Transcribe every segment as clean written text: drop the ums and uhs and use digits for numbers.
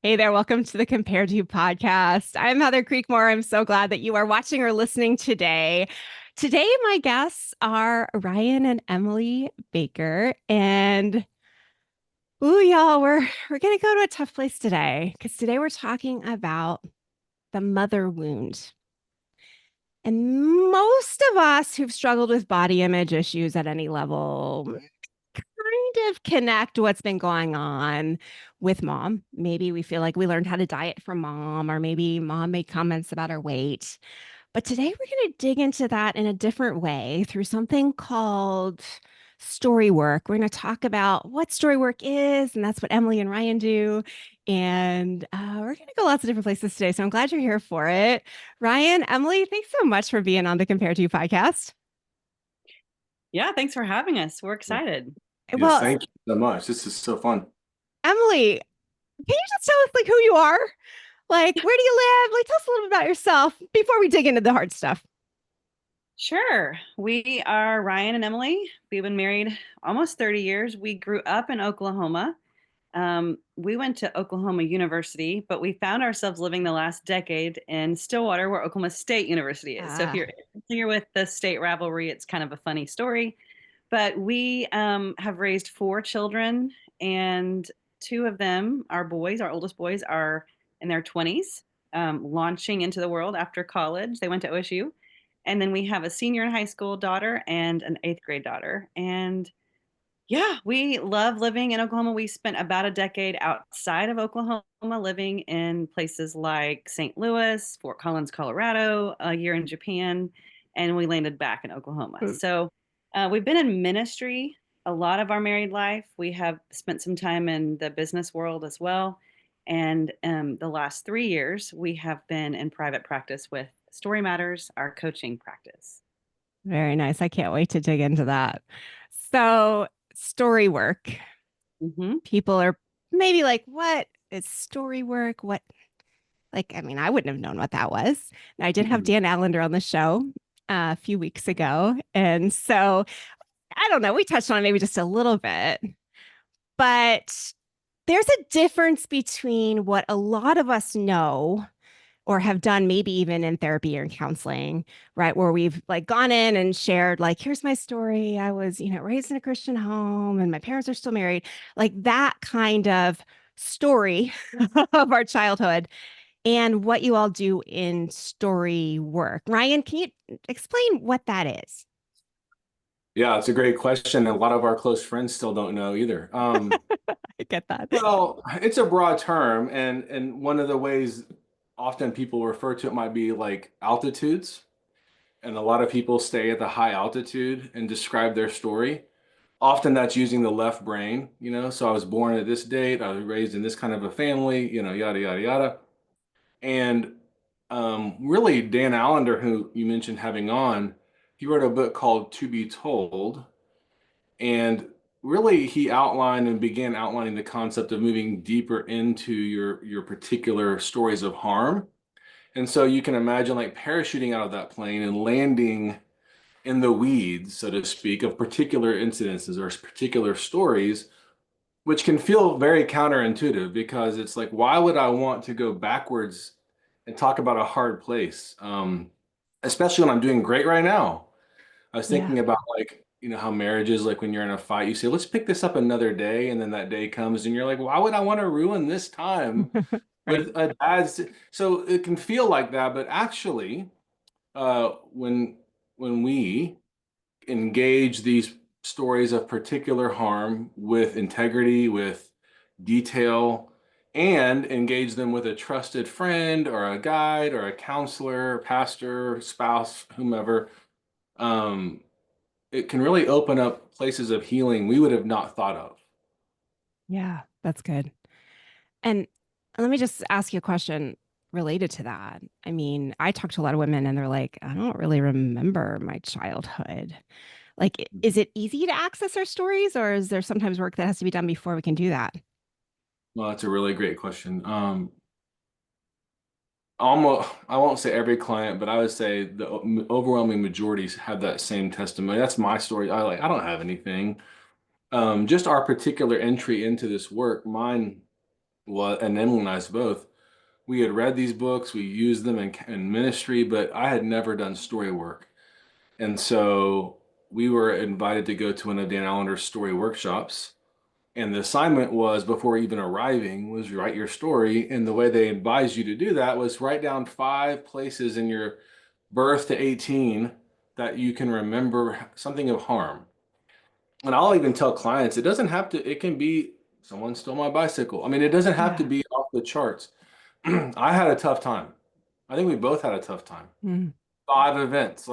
Hey there, welcome to the Compared to podcast. I'm Heather Creekmore. I'm so glad that you are watching or listening today. Today, my guests are Ryan and Emily Baker. And ooh, y'all, we're gonna go to a tough place today because today we're talking about the mother wound. And most of us who've struggled with body image issues at any level kind of connect what's been going on with mom. Maybe we feel like we learned how to diet from mom, or maybe mom made comments about our weight. But today we're going to dig into that in a different way through something called story work. We're going to talk about what story work is, and that's what Emily and Ryan do. And we're going to go lots of different places today. So I'm glad you're here for it. Ryan, Emily, thanks so much for being on the Compare to podcast. Yeah, thanks for having us. We're excited. Yes, Well, thank you so much. This is so fun. Emily, can you just tell us like who you are? Like, where do you live? Like, tell us a little bit about yourself before we dig into the hard stuff. Sure. We are Ryan and Emily. We've been married almost 30 years. We grew up in Oklahoma. We went to Oklahoma University, but we found ourselves living the last decade in Stillwater, where Oklahoma State University is. So if Ah, you're familiar with the state rivalry, it's kind of a funny story. But we have raised four children, and two of them, our boys, our oldest boys, are in their 20s, launching into the world after college. They went to OSU. And then we have a senior in high school daughter and an eighth grade daughter. And yeah, we love living in Oklahoma. We spent about a decade outside of Oklahoma, living in places like St. Louis, Fort Collins, Colorado, a year in Japan, and we landed back in Oklahoma. mm, So we've been in ministry a lot of our married life. We have spent some time in the business world as well. And the last 3 years, we have been in private practice with Story Matters, our coaching practice. very nice. I can't wait to dig into that. So, story work. Hmm. People are maybe like, what is story work? What, like, I mean, I wouldn't have known what that was. And I did have Mhm. Dan Allender on the show a few weeks ago. And so, I don't know, we touched on it maybe just a little bit, but there's a difference between what a lot of us know or have done maybe even in therapy or in counseling, right? Where we've like gone in and shared, like, here's my story. I was, raised in a Christian home and my parents are still married, like that kind of story of our childhood and what you all do in story work. Ryan, can you explain what that is? Yeah, it's a great question. A lot of our close friends still don't know either. I get that. Well, it's a broad term, and one of the ways often people refer to it might be like altitudes. And a lot of people stay at the high altitude and describe their story. Often that's using the left brain, So I was born at this date, I was raised in this kind of a family, yada, yada, yada. And really, Dan Allender, who you mentioned having on, he wrote a book called To Be Told. And really, he outlined and began outlining the concept of moving deeper into your particular stories of harm. And so you can imagine like parachuting out of that plane and landing in the weeds, so to speak, of particular incidences or particular stories, which can feel very counterintuitive because it's like, why would I want to go backwards and talk about a hard place? Especially when I'm doing great right now. I was Yeah. thinking about like, how marriage is like when you're in a fight, you say, let's pick this up another day. And then that day comes and you're like, why would I want to ruin this time Right. with a bad? So it can feel like that, but actually, when we engage these stories of particular harm with integrity, with detail, and engage them with a trusted friend or a guide or a counselor, pastor, spouse, whomever, um, it can really open up places of healing we would have not thought of. Yeah, that's good. And let me just ask you a question related to that. I mean, I talk to a lot of women and they're like, I don't really remember my childhood. Like, is it easy to access our stories, or is there sometimes work that has to be done before we can do that? Well, that's a really great question. Almost, I won't say every client, but I would say the overwhelming majorities have that same testimony. That's my story. I don't have anything. Just our particular entry into this work, mine and Emily and I both, we had read these books, we used them in ministry, but I had never done story work. And so we were invited to go to one of Dan Allender's story workshops. And the assignment was, before even arriving, was write your story. And the way they advised you to do that was write down 5 places in your birth to 18 that you can remember something of harm. And I'll even tell clients, it doesn't have to, it can be someone stole my bicycle. I mean, it doesn't have to Yeah. be off the charts. I had a tough time. I think we both had a tough time. Mm. 5 events,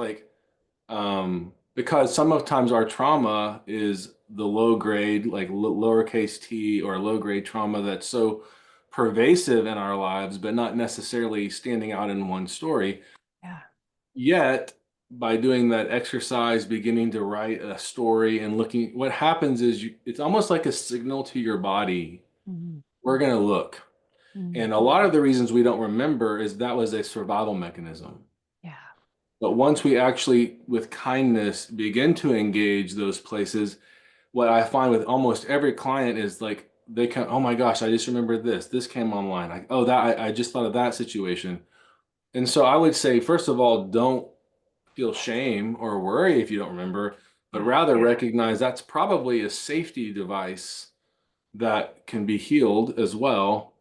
because sometimes our trauma is the low grade, like lowercase t, or low grade trauma that's so pervasive in our lives, but not necessarily standing out in one story. Yeah. Yet, by doing that exercise, beginning to write a story and looking, what happens is it's almost like a signal to your body, Mm. we're going to look. Mm. And a lot of the reasons we don't remember is that was a survival mechanism. Yeah. But once we actually, with kindness, begin to engage those places, what I find with almost every client is like they can, oh my gosh, I just remembered this. This came online. Like, oh, that I just thought of that situation. And so I would say, first of all, don't feel shame or worry if you don't remember, but rather recognize that's probably a safety device that can be healed as well.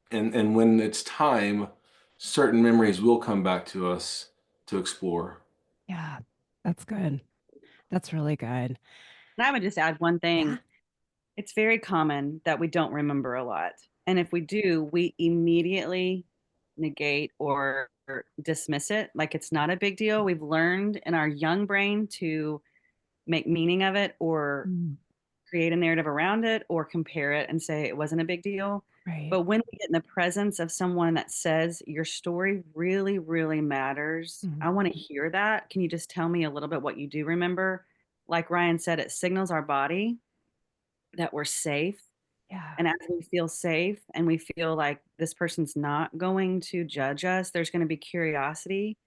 And when it's time, certain memories will come back to us to explore. Yeah. That's good. That's really good. And I would just add one thing. Yeah. It's very common that we don't remember a lot. And if we do, we immediately negate or dismiss it like it's not a big deal. We've learned in our young brain to make meaning of it or Mm. create a narrative around it or compare it and say it wasn't a big deal. Right. But when we get in the presence of someone that says your story really, really matters, Mm. I want to hear that. Can you just tell me a little bit what you do remember? Like Ryan said, it signals our body that we're safe. Yeah. And as we feel safe and we feel like this person's not going to judge us, there's going to be curiosity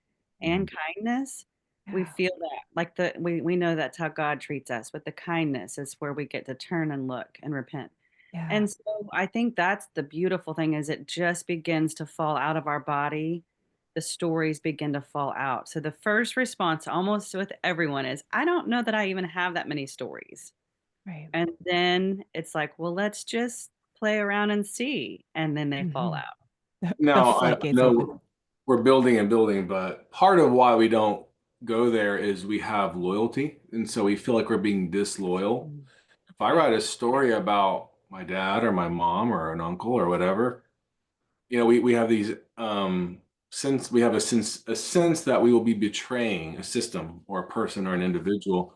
and kindness. We Yeah. feel that like we know that's how God treats us, with the kindness is where we get to turn and look and repent. Yeah. And so I think that's the beautiful thing, is it just begins to fall out of our body. The stories begin to fall out. So the first response almost with everyone is, I don't know that I even have that many stories. Right. And then it's like, well, let's just play around and see. And then they fall Mhm. out. The Now, I floodgates open. know we're building and building, but part of why we don't go there is we have loyalty. And so we feel like we're being disloyal. Mm. If I write a story about my dad or my mom or an uncle or whatever, we have these sense, we have a sense that we will be betraying a system or a person or an individual.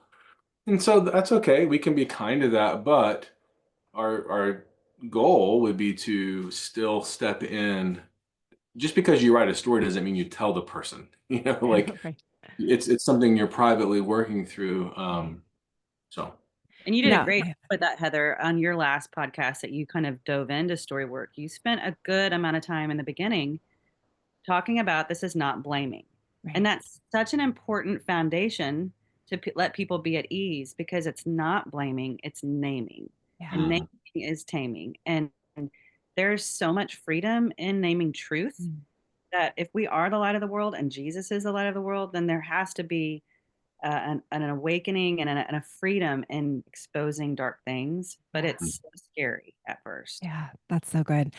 And so that's okay. We can be kind to that, but our goal would be to still step in. Just because you write a story doesn't mean you tell the person. Like Right. it's something you're privately working through. So And you did a No. great job with that, Heather, on your last podcast that you kind of dove into story work. You spent a good amount of time in the beginning talking about this is not blaming. Right. And that's such an important foundation to let people be at ease, because it's not blaming, it's naming. Yeah. And naming is taming. And there's so much freedom in naming truth Mm. that if we are the light of the world and Jesus is the light of the world, then there has to be an awakening and a freedom in exposing dark things. But it's so scary at first. Yeah. That's so good.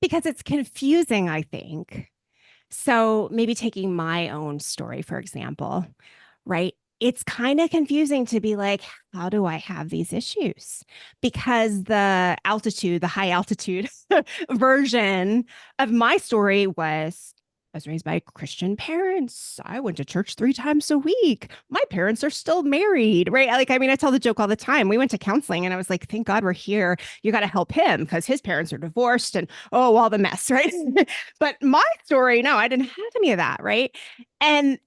Because it's confusing, I think. So maybe taking my own story, for example, right? It's kind of confusing to be like, how do I have these issues? Because the high altitude version of my story was, I was raised by Christian parents. I went to church 3 times a week. My parents are still married, right? Like, I mean, I tell the joke all the time. We went to counseling and I was like, thank God we're here. You got to help him because his parents are divorced and all the mess, right? But my story, no, I didn't have any of that, right? And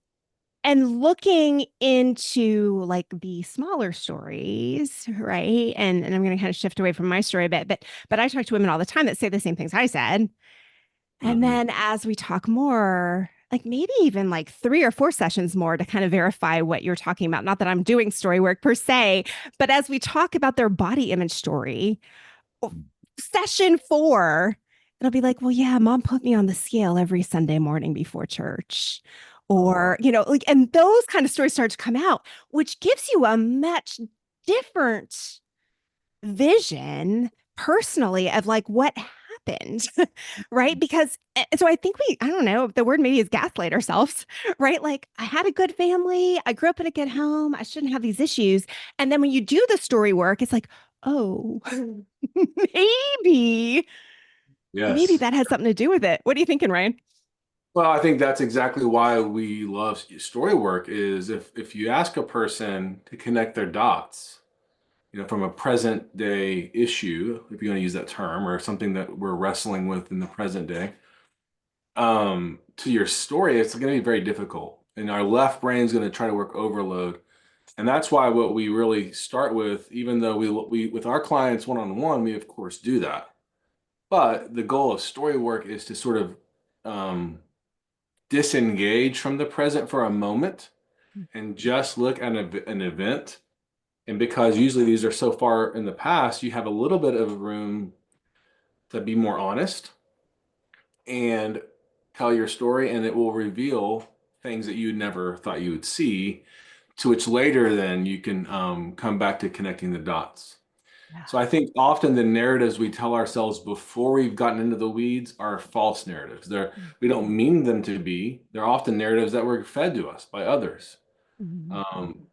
looking into like the smaller stories, right? And I'm going to kind of shift away from my story a bit, but I talk to women all the time that say the same things I said. And then as we talk more, like maybe even like 3 or 4 sessions more to kind of verify what you're talking about. Not that I'm doing story work per se, but as we talk about their body image story, session 4, it'll be like, well, yeah, mom put me on the scale every Sunday morning before church. Or, like, and those kind of stories start to come out, which gives you a much different vision personally of like what happened, right? Because so I think I don't know, the word maybe is gaslight ourselves, right? Like I had a good family, I grew up in a good home, I shouldn't have these issues. And then when you do the story work, it's like, oh, maybe, maybe Yes. that has something to do with it. What are you thinking, Ryan? Well, I think that's exactly why we love story work is if you ask a person to connect their dots, from a present day issue, if you want to use that term, or something that we're wrestling with in the present day, to your story, it's going to be very difficult. And our left brain is going to try to work overload. And that's why what we really start with, even though we with our clients one-on-one, we of course do that. But the goal of story work is to sort of um, disengage from the present for a moment and just look at an event. And because usually these are so far in the past, you have a little bit of room to be more honest and tell your story, and it will reveal things that you never thought you would see, to which later then you can come back to connecting the dots. Yeah. So I think often the narratives we tell ourselves before we've gotten into the weeds are false narratives. We don't mean them to be. They're often narratives that were fed to us by others. Mhm. Um,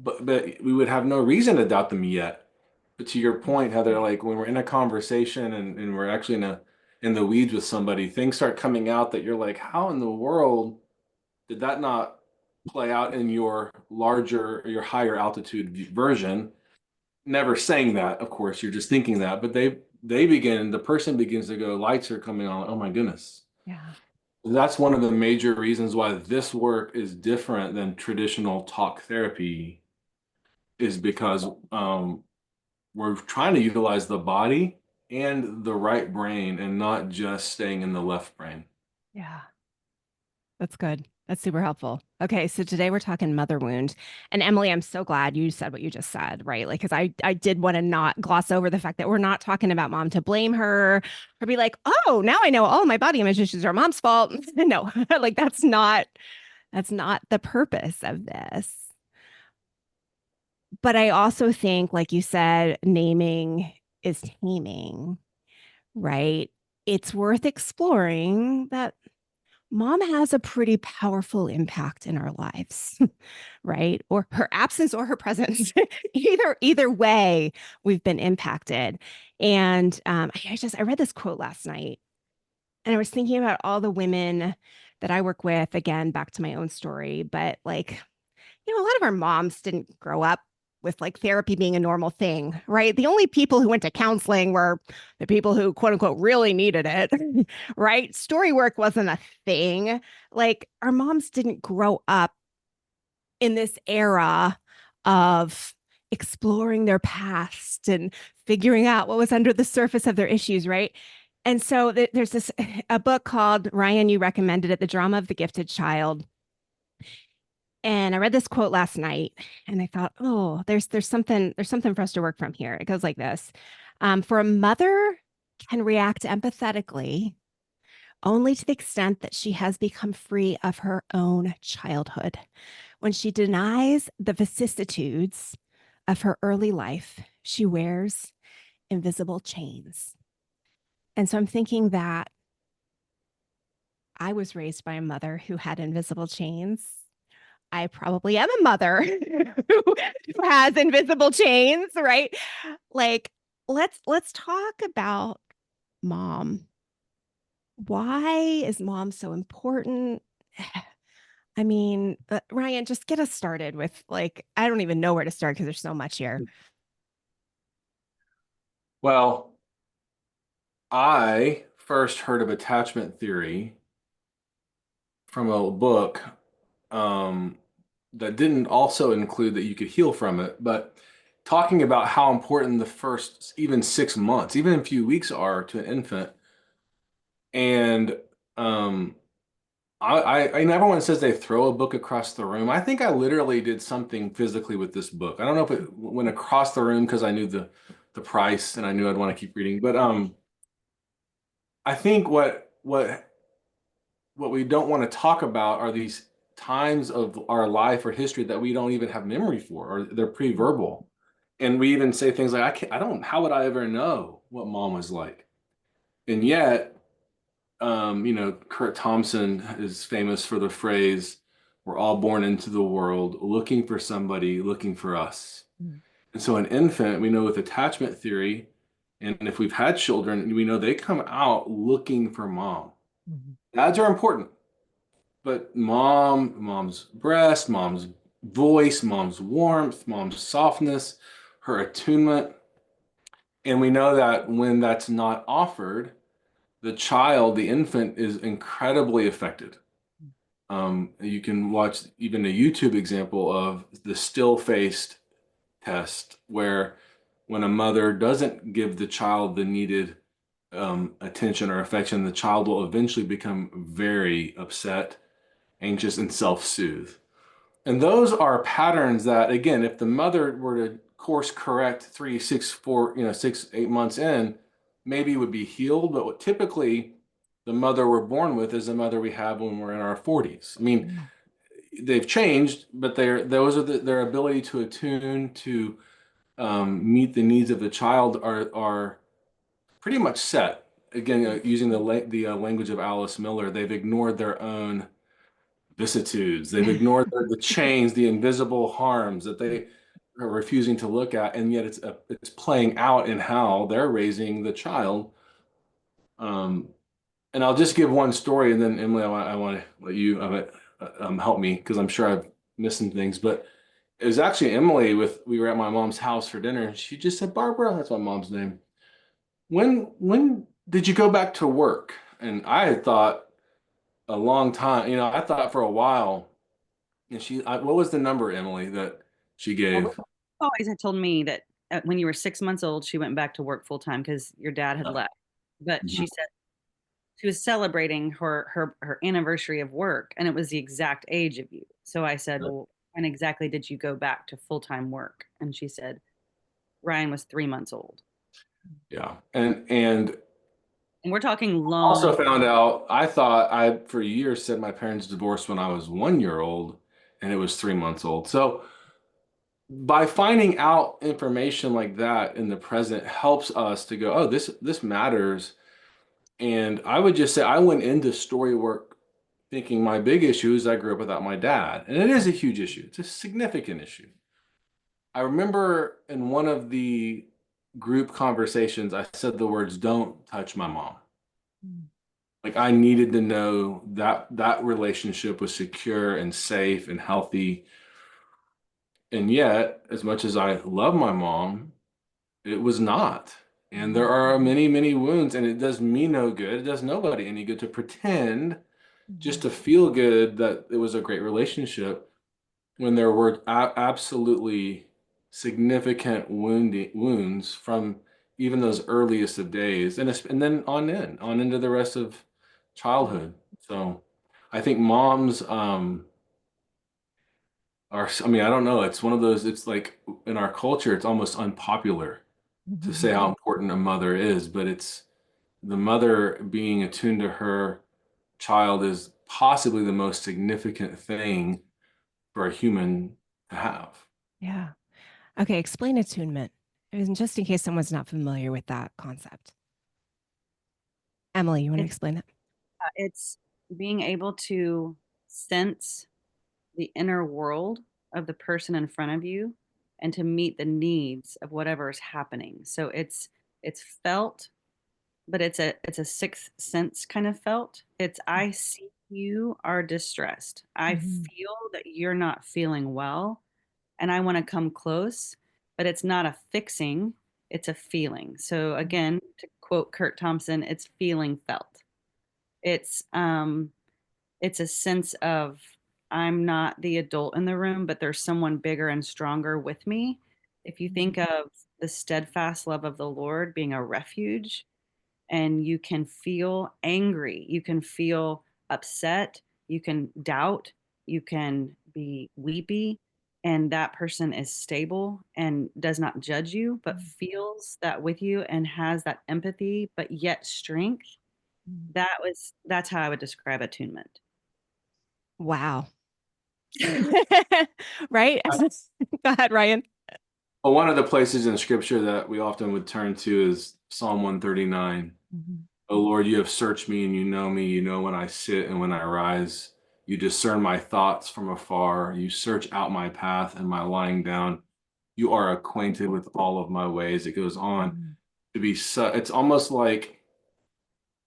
but we would have no reason to doubt them yet. But to your point, Heather, like when we're in a conversation and we're actually in the weeds with somebody, things start coming out that you're like, how in the world did that not play out in your larger, your higher altitude version? Never saying that, of course, you're just thinking that, but the person begins to go, lights are coming on. Oh my goodness. Yeah. That's one of the major reasons why this work is different than traditional talk therapy, is because we're trying to utilize the body and the right brain and not just staying in the left brain. Yeah. That's good. That's super helpful. Okay, so today we're talking mother wound. And Emily, I'm so glad you said what you just said, right? Like, because I did want to not gloss over the fact that we're not talking about mom to blame her or be like, oh, now I know all my body image issues are mom's fault. No, like that's not the purpose of this. But I also think, like you said, naming is taming, right? It's worth exploring that mom has a pretty powerful impact in our lives, right? Or her absence or her presence. either way, we've been impacted. And I read this quote last night, and I was thinking about all the women that I work with. Again, back to my own story, but like, a lot of our moms didn't grow up with like therapy being a normal thing, right? The only people who went to counseling were the people who, quote unquote, really needed it, right? Story work wasn't a thing. Like our moms didn't grow up in this era of exploring their past and figuring out what was under the surface of their issues, right? And so there's this a book called, Ryan, you recommended it, The Drama of the Gifted Child. And I read this quote last night and I thought, oh, there's something for us to work from here. It goes like this. For a mother can react empathetically only to the extent that she has become free of her own childhood. When she denies the vicissitudes of her early life, she wears invisible chains. And so I'm thinking that I was raised by a mother who had invisible chains. I probably am a mother who has invisible chains, right? Like, let's talk about mom. Why is mom so important? I mean, Ryan, just get us started with like, I don't even know where to start because there's so much here. Well, I first heard of attachment theory from a book um, that didn't also include that you could heal from it, but talking about how important the first even 6 months, even a few weeks are to an infant. And and everyone says they throw a book across the room. I think I literally did something physically with this book. I don't know if it went across the room because I knew the price, and I knew I'd want to keep reading. But I think what we don't want to talk about are these times of our life or history that we don't even have memory for, or they're pre-verbal. And we even say things like, I don't, how would I ever know what mom was like? And yet, Kurt Thompson is famous for the phrase, we're all born into the world looking for somebody, looking for us. Mm. And so an infant, we know with attachment theory, and if we've had children, we know they come out looking for mom. Mhm. Dads are important, but mom's breast, mom's voice, mom's warmth, mom's softness, her attunement. And we know that when that's not offered, the child, the infant, is incredibly affected. You can watch even a YouTube example of the still-faced test, where when a mother doesn't give the child the needed attention or affection, the child will eventually become very upset, anxious, and self-soothe. And those are patterns that, again, if the mother were to course correct 3, 6, 4, 6, 8 months in, maybe would be healed. But what typically the mother we're born with is the mother we have when we're in our 40s. I mean, Mm. they've changed, but those are their ability to attune to meet the needs of the child are pretty much set. Again, using the language of Alice Miller, they've ignored their own vicissitudes. They've ignored the chains, the invisible harms that they are refusing to look at, and yet it's playing out in how they're raising the child. And I'll just give one story, and then Emily, I want to let you help me because I'm sure I've missed some things. But it was actually Emily we were at my mom's house for dinner, and she just said, "Barbara, that's my mom's name. When did you go back to work?" And I had thought a long time, I thought for a while. And what was the number, Emily, that she Well, gave? always had told me that when you were 6 months old, she went back to work full time because your dad had left. But Mhm. she said she was celebrating her anniversary of work, and it was the exact age of you. So I said, "Well, when exactly did you go back to full time work?" And she said, "Ryan was 3 months old." Yeah. And And we're talking also long. found out, I thought I, for years, said my parents divorced when I was 1 year old, and it was 3 months old. So by finding out information like that in the present helps us to go, oh, this matters. And I would just say I went into story work thinking my big issue is I grew up without my dad. And it is a huge issue. It's a significant issue. I remember in one of the group conversations, I said the words, don't touch my mom. Mm. Like I needed to know that that relationship was secure and safe and healthy. And yet, as much as I love my mom, it was not. And there are many, many wounds, and it does me no good. It does nobody any good to pretend just Mhm. to feel good that it was a great relationship when there were absolutely significant wounds from even those earliest of days, and then on into the rest of childhood. So I think moms are, I mean, I don't know, it's one of those, it's like in our culture it's almost unpopular to say how important a mother is, but it's the mother being attuned to her child is possibly the most significant thing for a human to have. Yeah. Okay. Explain attunement. And just in case someone's not familiar with that concept. Emily, you want to It's explain that? it's being able to sense the inner world of the person in front of you and to meet the needs of whatever is happening. So it's felt, but it's a sixth sense kind of felt. It's I see you are distressed. I Mhm. feel that you're not feeling well and I want to come close, but it's not a fixing, it's a feeling. So again, to quote Kurt Thompson, it's feeling felt. It's um it's a sense of I'm not the adult in the room, but there's someone bigger and stronger with me. If you think of the steadfast love of the Lord being a refuge, and you can feel angry, you can feel upset, you can doubt, you can be weepy, and that person is stable and does not judge you, but feels that with you and has that empathy, but yet strength, that's how I would describe attunement. Wow. Right? Go ahead, Ryan. Well, one of the places in scripture that we often would turn to is Psalm 139. O Lord, you have searched me and you know me. You know when I sit and when I rise. You discern my thoughts from afar. You search out my path and my lying down. You are acquainted with all of my ways. It goes on to be it's almost like,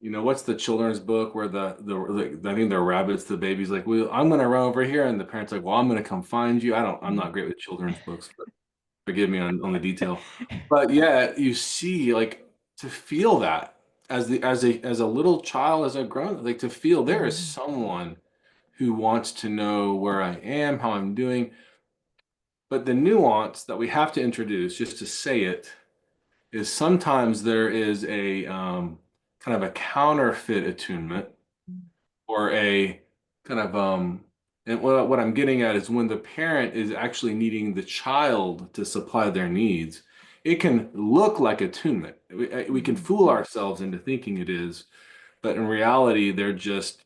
what's the children's book where I think the rabbits, the baby's like, well, I'm gonna run over here, and the parents like, well, I'm gonna come find you. I'm not great with children's books, but forgive me on the detail. But yeah, you see, like, to feel that as a little child, as a grown, like, to feel there is someone who wants to know where I am, how I'm doing. But the nuance that we have to introduce, just to say it, is sometimes there is a kind of a counterfeit attunement, or a kind of and what I'm getting at is when the parent is actually needing the child to supply their needs, it can look like attunement. We can fool ourselves into thinking it is, but in reality, they're just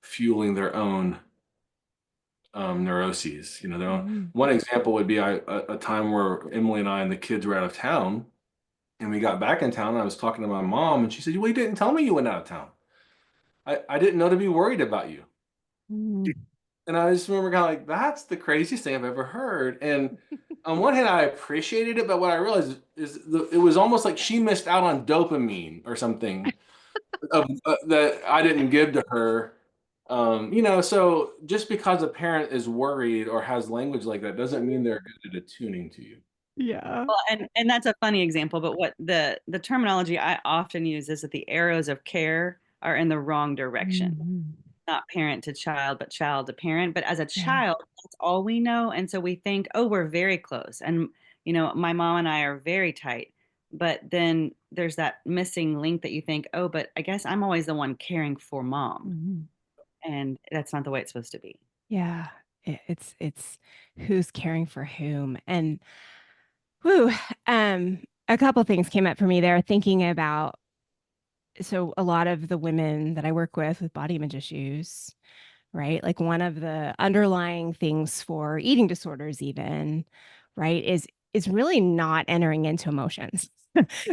fueling their own neuroses. Their own. One example would be a time where Emily and I and the kids were out of town, and we got back in town. And I was talking to my mom, and she said, "Well, you didn't tell me you went out of town. I didn't know to be worried about you." And I just remember kind of like, that's the craziest thing I've ever heard. And on one hand, I appreciated it, but what I realized is it was almost like she missed out on dopamine or something that I didn't give to her. So just because a parent is worried or has language like that doesn't mean they're good at attuning to you. Yeah. Well, and that's a funny example, but what the terminology I often use is that the arrows of care are in the wrong direction. Not parent to child, but child to parent. But as a child, that's all we know. And so we think, oh, we're very close. And, my mom and I are very tight. But then there's that missing link that you think, oh, but I guess I'm always the one caring for mom. And that's not the way it's supposed to be. Yeah. It's who's caring for whom. And whew, a couple things came up for me there thinking about, so a lot of the women that I work with body image issues, right? Like one of the underlying things for eating disorders even, right, is really not entering into emotions.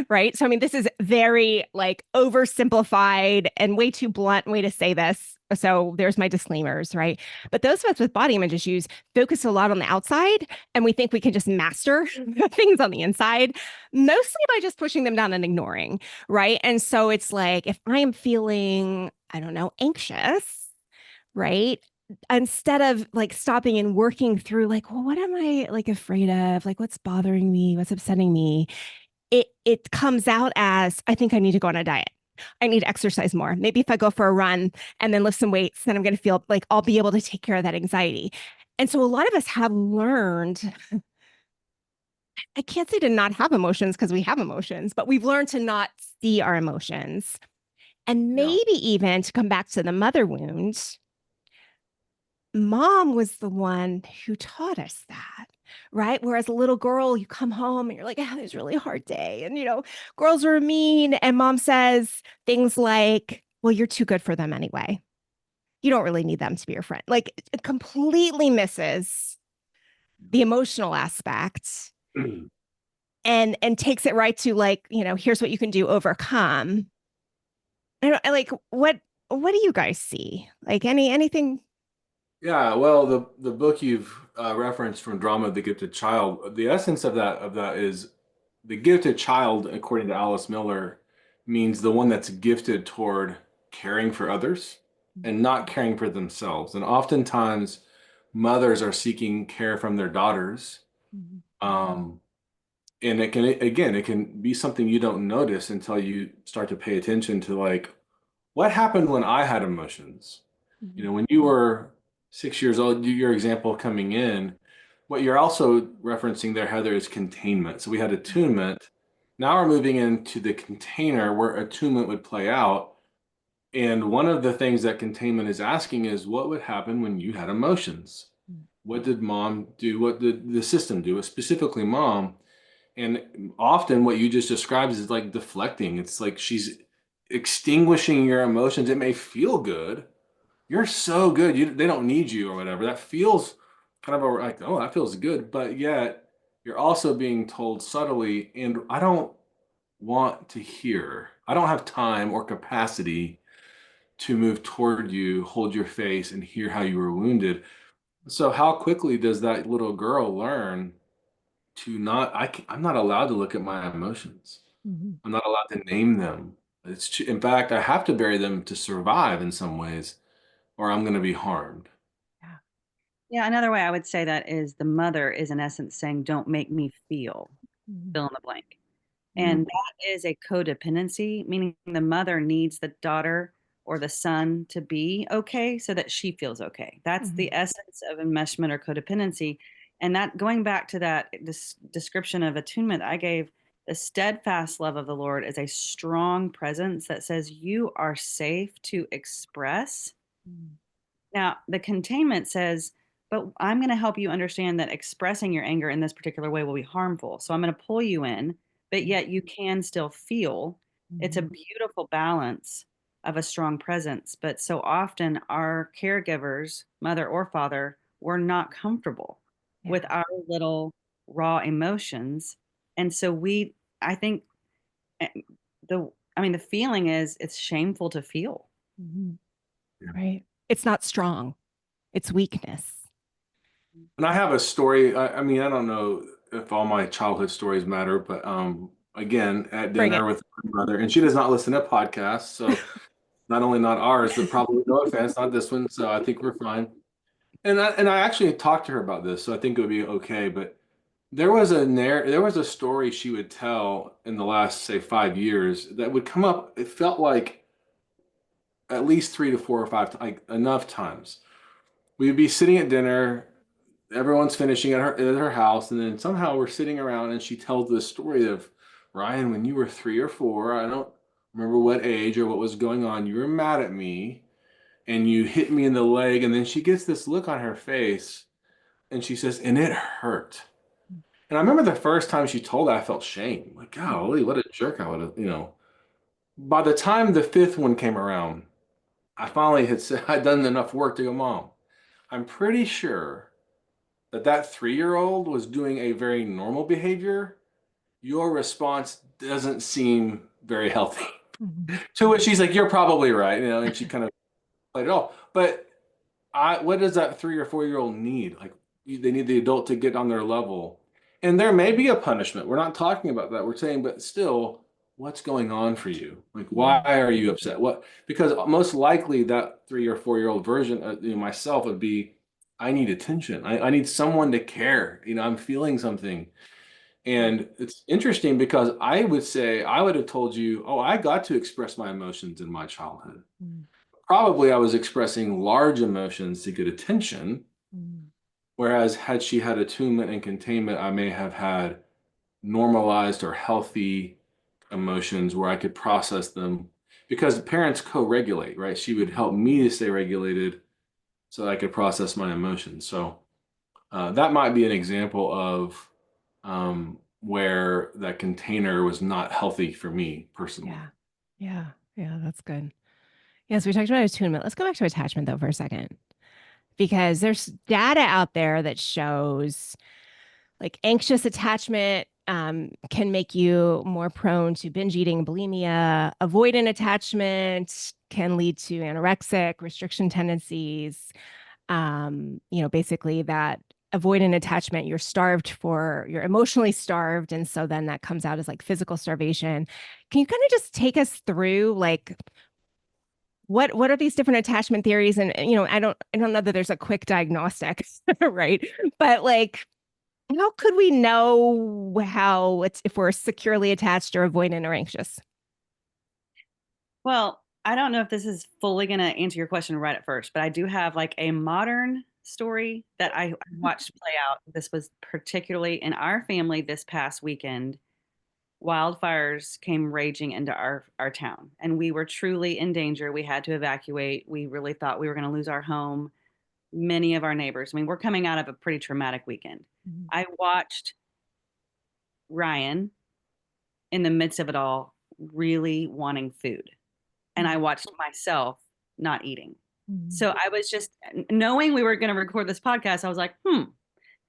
Right? So I mean, this is very like oversimplified and way too blunt way to say this. So there's my disclaimers, right? But those of us with body image issues focus a lot on the outside, and we think we can just master things on the inside, mostly by just pushing them down and ignoring, right? And so it's like if I am feeling, I don't know, anxious, right? Instead of like stopping and working through like, well, what am I like afraid of? Like what's bothering me? What's upsetting me? It comes out as I think I need to go on a diet. I need to exercise more. Maybe if I go for a run and then lift some weights, then I'm going to feel like I'll be able to take care of that anxiety. And so a lot of us have learned, I can't say to not have emotions because we have emotions, but we've learned to not see our emotions. And maybe even to come back to the mother wound, mom was the one who taught us that, right? Whereas a little girl, you come home and you're like, it was a really hard day. And, girls are mean. And mom says things like, well, you're too good for them anyway. You don't really need them to be your friend. Like it completely misses the emotional aspect and takes it right to like, here's what you can do, overcome. I like, what do you guys see? Like anything? Yeah, well, the book you've referenced from Drama of the Gifted Child, the essence of that is the gifted child, according to Alice Miller, means the one that's gifted toward caring for others and not caring for themselves. And oftentimes, mothers are seeking care from their daughters, and it can be something you don't notice until you start to pay attention to, like, what happened when I had emotions. When you were 6 years old, your example coming in, what you're also referencing there, Heather, is containment. So we had attunement. Now we're moving into the container where attunement would play out. And one of the things that containment is asking is what would happen when you had emotions? What did mom do? What did the system do? Specifically mom. And often what you just described is like deflecting. It's like she's extinguishing your emotions. It may feel good. You're so good. They don't need you or whatever. That feels kind of like, oh, that feels good. But yet you're also being told subtly, and I don't want to hear. I don't have time or capacity to move toward you, hold your face, and hear how you were wounded. So how quickly does that little girl learn to not, I'm not allowed to look at my emotions. Mhm. I'm not allowed to name them. In fact, I have to bury them to survive in some ways, or I'm going to be harmed. Yeah. Yeah, another way I would say that is the mother is in essence saying, "Don't make me feel," Mhm. fill in the blank. Mm. And that is a codependency, meaning the mother needs the daughter or the son to be okay so that she feels okay. That's Mhm. the essence of enmeshment or codependency. And that going back to that description of attunement I gave, the steadfast love of the Lord is a strong presence that says you are safe to express. Mhm. Now, the containment says, but I'm going to help you understand that expressing your anger in this particular way will be harmful. So I'm going to pull you in, but yet you can still feel. It's a Mhm. beautiful balance of a strong presence. But so often our caregivers, mother or father, were not comfortable with Yeah. our little raw emotions. And so I think eh, the feeling is it's shameful to feel. Mhm. Yeah. Right. It's not strong. It's weakness. And I have a story. I mean, I don't know if all my childhood stories matter, but again, at Bring it. dinner with my mother, and she does not listen to podcasts, so not only not ours, but probably no offense, not this one. So I think we're fine. And I actually talked to her about this, so I think it would be okay. But there was a story she would tell in the last, say, 5 years that would come up. It felt like at least 3 to 4 or 5, like enough times. We'd be sitting at dinner, everyone's finishing at her house, and then somehow we're sitting around, and she tells this story of Ryan, when you were 3 or 4, I don't remember what age or what was going on. You were mad at me, and you hit me in the leg, and then she gets this look on her face, and she says, and it hurt. And I remember the first time she told that, I felt shame. Like, golly, what a jerk I would have. By the time the fifth one came around, I finally had said, I'd done enough work to go, Mom, I'm pretty sure that 3-year-old was doing a very normal behavior. Your response doesn't seem very healthy. Mhm. To which she's like, you're probably right, and she kind of played it off. But what does that 3 or 4-year-old need? Like, they need the adult to get on their level. And there may be a punishment. We're not talking about that. We're saying, but still, what's going on for you? Like, why Mhm. are you upset? What? Because most likely that 3 or 4-year-old version, myself would be, I need attention. I need someone to care. I'm feeling something. And it's interesting because I would say, I would have told you, oh, I got to express my emotions in my childhood. Mhm. Probably I was expressing large emotions to get attention. Mhm. Whereas had she had attunement and containment, I may have had normalized or healthy emotions where I could process them because parents co-regulate, right? She would help me to stay regulated so that I could process my emotions. So that might be an example of where that container was not healthy for me personally. Yeah. Yeah. Yeah. That's good. Yes. We talked about attunement. Let's go back to attachment though for a second, because there's data out there that shows like anxious attachment can make you more prone to binge eating, bulimia. Avoidant attachment can lead to anorexic restriction tendencies. Basically that avoidant attachment, you're emotionally starved. And so then that comes out as like physical starvation. Can you kind of just take us through like what are these different attachment theories? And I don't know that there's a quick diagnostic, right? But like how could we know how it's if we're securely attached or avoidant or anxious? Well, I don't know if this is fully going to answer your question right at first, but I do have like a modern story that I watched play out. This was particularly in our family this past weekend. Wildfires came raging into our town, and we were truly in danger. We had to evacuate. We really thought we were going to lose our home. many of our neighbors. I mean, we're coming out of a pretty traumatic weekend. Mhm. I watched Ryan in the midst of it all really wanting food, and I watched myself not eating. Mhm. So I was just knowing we were going to record this podcast, I was like,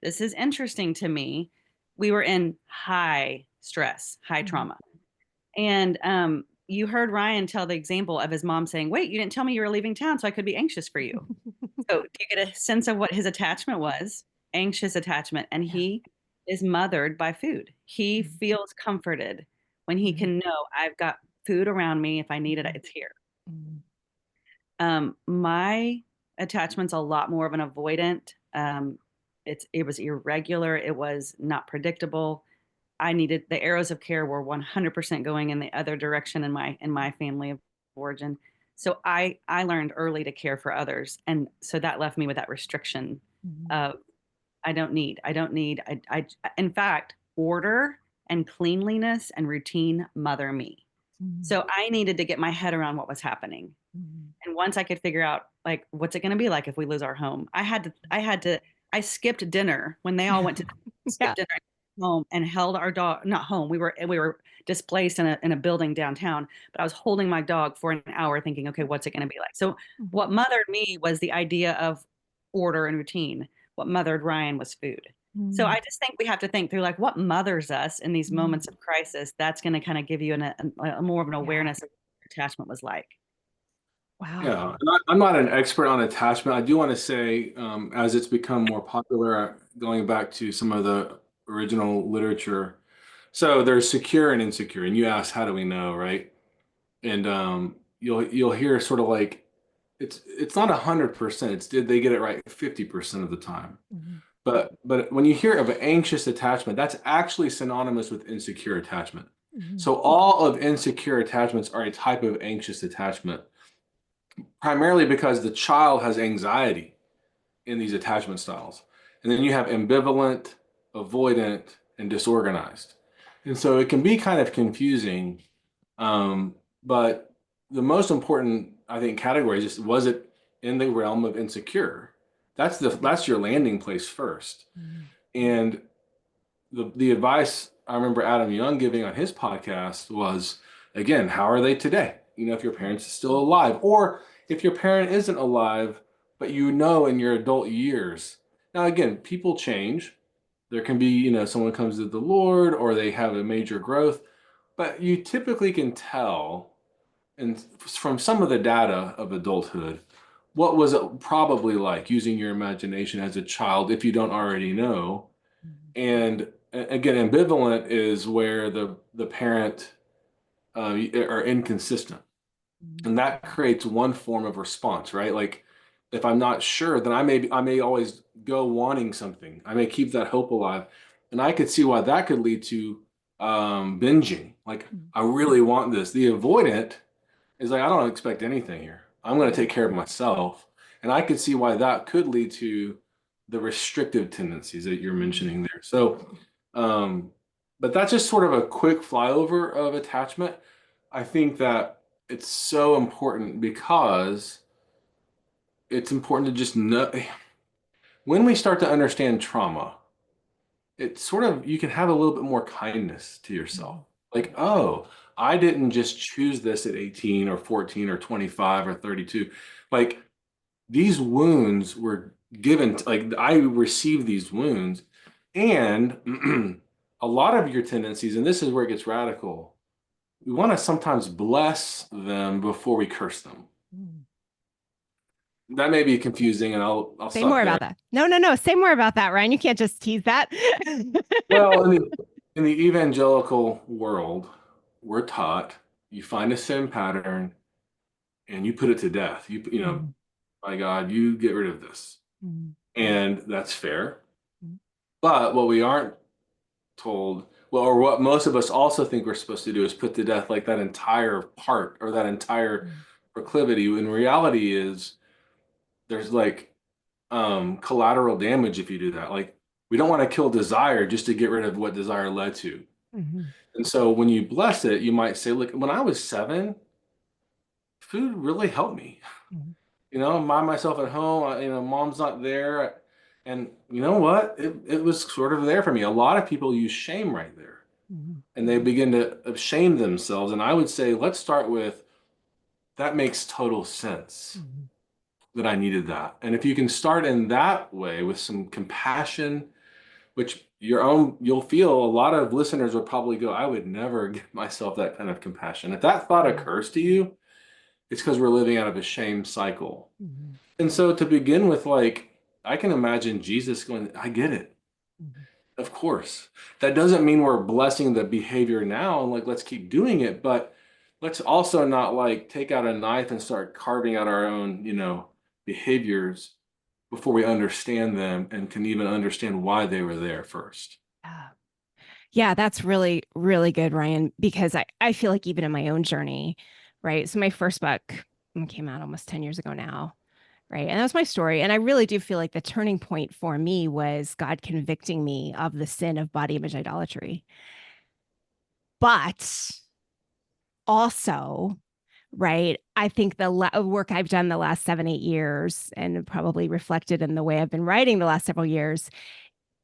this is interesting to me. We were in high stress, high Mhm. trauma. And you heard Ryan tell the example of his mom saying, "Wait, you didn't tell me you were leaving town, so I could be anxious for you." So do you get a sense of what his attachment was? Anxious attachment. And Yeah. he is mothered by food. He Mhm. feels comforted when he Mhm. can know I've got food around me. If I need it, Mhm. it's here. Mhm. My attachment's a lot more of an avoidant. It was irregular. It was not predictable. I needed the arrows of care were 100% going in the other direction in my family of origin. So I learned early to care for others, and so that left me with that restriction Mhm. of I don't need. In fact, order and cleanliness and routine mother me. Mhm. So I needed to get my head around what was happening. Mhm. And once I could figure out like what's it going to be like if we lose our home, I skipped dinner when they all went to Yeah. skip dinner home and held our dog, not home. We were displaced in a building downtown, but I was holding my dog for an hour thinking, okay, what's it going to be like? So Mhm. what mothered me was the idea of order and routine. What mothered Ryan was food. So Mhm. I just think we have to think through like what mothers us in these Mhm. moments of crisis. That's going to kind of give you a more of an Yeah. awareness of what attachment was like. Wow. Yeah, and I'm not an expert on attachment. I do want to say, as it's become more popular, going back to some of the original literature, so there's secure and insecure, and you asked, how do we know, right? And you'll hear sort of like it's not 100%. It's did they get it right 50% of the time. Mhm. But when you hear of an anxious attachment, that's actually synonymous with insecure attachment. Mhm. So all of insecure attachments are a type of anxious attachment, primarily because the child has anxiety in these attachment styles. And then you have ambivalent, avoidant, and disorganized. And so it can be kind of confusing. But the most important, I think, category is just was it in the realm of insecure? That's your landing place first. Mhm. And the advice I remember Adam Young giving on his podcast was, again, how are they today? You know, if your parents are still alive, or if your parent isn't alive, but you know in your adult years. Now, again, people change. There can be, someone comes to the Lord or they have a major growth, but you typically can tell, and from some of the data of adulthood, what was it probably like using your imagination as a child if you don't already know. Mhm. And again, ambivalent is where the parent are inconsistent, Mhm. and that creates one form of response, right? Like if I'm not sure, then I may always go wanting something. I may keep that hope alive, and I could see why that could lead to binging. Like Mhm. I really want this. The avoidant is like I don't expect anything here. I'm going to take care of myself, and I could see why that could lead to the restrictive tendencies that you're Mhm. mentioning there. So, um, but that's just sort of a quick flyover of attachment. I think that it's so important because it's important to just know when we start to understand trauma, it's sort of you can have a little bit more kindness to yourself. Mhm. Like, oh, I didn't just choose this at 18 or 14 or 25 or 32. Like these wounds were given, like I received these wounds, and a lot of your tendencies, and this is where it gets radical, we want to sometimes bless them before we curse them. Mhm. That may be confusing, and I'll Say stop more there. about that. No, no, no. Say more about that, Ryan. You can't just tease that. Well, in the evangelical world, we're taught you find a sin pattern and you put it to death. Mhm. My God, you get rid of this. Mhm. And that's fair. Mhm. But what we aren't told, well, or what most of us also think we're supposed to do is put to death like that entire part or that entire Mhm. proclivity. In reality is there's like collateral damage if you do that. Like we don't want to kill desire just to get rid of what desire led to. Mhm. And so when you bless it, you might say, look, when I was 7, food really helped me. I'm by myself at home. Mom's not there. And you know what? It was sort of there for me. A lot of people use shame right there, Mhm. and they begin to shame themselves. And I would say, let's start with that makes total sense Mhm. that I needed that. And if you can start in that way with some compassion, which you'll feel a lot of listeners will probably go, I would never give myself that kind of compassion. If that thought occurs to you, it's because we're living out of a shame cycle. Mhm. And so to begin with, like, I can imagine Jesus going, I get it. Mhm. Of course. That doesn't mean we're blessing the behavior now and like, let's keep doing it. But let's also not like take out a knife and start carving out our own, behaviors before we understand them and can even understand why they were there first. Yeah. Yeah, that's really, really good, Ryan, because I feel like even in my own journey, right? So my first book came out almost 10 years ago now, right? And that was my story. And I really do feel like the turning point for me was God convicting me of the sin of body image idolatry. But also, right, I think the work I've done the last 7, 8 years and probably reflected in the way I've been writing the last several years